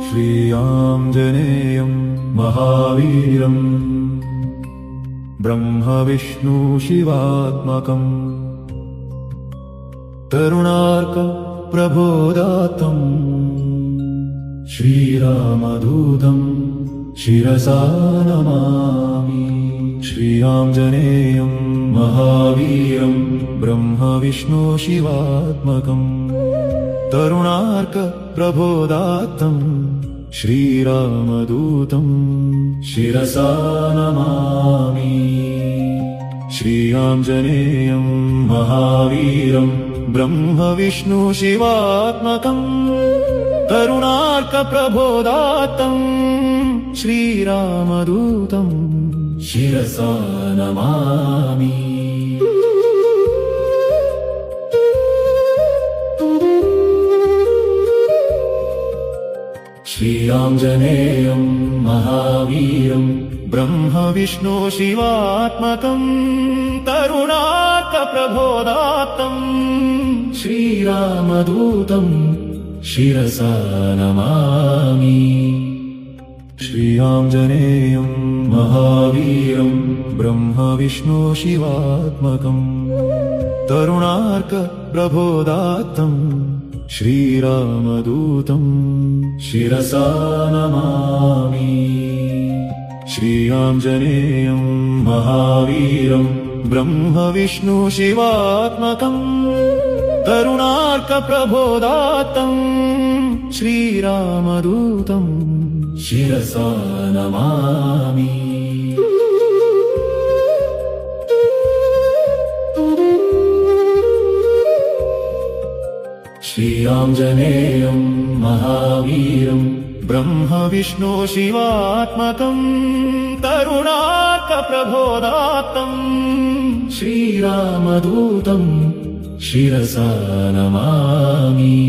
श्रीआञ्जनेयं महावीरं ब्रह्मविष्णुशिवात्मकम् तरुणार्कप्रबोधातं श्रीरामदूतं शिरसा नमामि। श्रीआञ्जनेयं महावीरं ब्रह्मविष्णुशिवात्मकम् तरुणार्कप्रबोधातं श्रीरामदूतं शिरसा नमामि। श्रीआञ्जनेयं महावीरं ब्रह्मविष्णुशिवात्मकम् तरुणार्कप्रबोधातं श्रीरामदूतं शिरसा नमामि। श्रीआञ्जनेयं महावीरं ब्रह्मविष्णुशिवात्मकम् तरुणार्कप्रबोधातं श्रीरामदूतं शिरसा नमामि। श्रीआञ्जनेयं महावीरं ब्रह्मविष्णुशिवात्मकम् तरुणार्कप्रबोधातं श्रीरामदूतं शिरसा नमामि। श्रीआञ्जनेयं महावीरं ब्रह्मविष्णुशिवात्मकम् तरुणार्कप्रबोधातं श्रीरामदूतं शिरसा नमामि। श्रीआञ्जनेयं महावीरं ब्रह्मविष्णुशिवात्मकम् तरुणार्कप्रबोधातं श्रीरामदूतं शिरसा नमामि।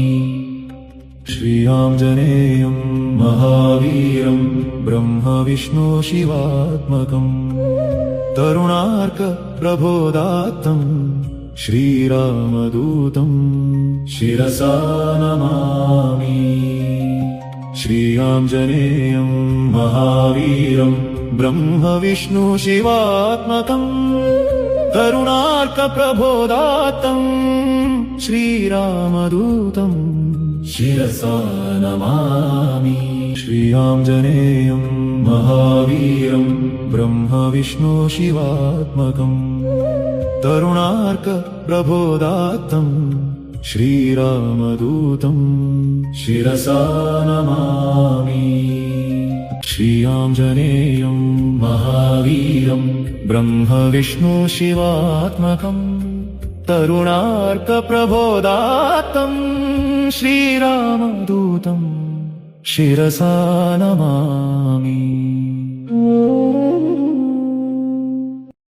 श्रीआञ्जनेयं महावीरं ब्रह्मविष्णुशिवात्मकम् तरुणार्कप्रबोधातं श्रीरामदूतं शिरसा नमामि। श्रीआञ्जनेयं महावीरं ब्रह्मविष्णुशिवात्मकम् तरुणार्कप्रबोधातं श्रीरामदूतं शिरसा नमामि। श्रीआञ्जनेयं महावीरं ब्रह्मविष्णुशिवात्मकम् तरुणार्कप्रबोधातं श्रीरामदूतं शिरसा नमामि। श्रीआञ्जनेयं महावीरं ब्रह्मविष्णुशिवात्मकम् तरुणार्कप्रबोधातं श्रीरामदूतं शिरसा नमामि।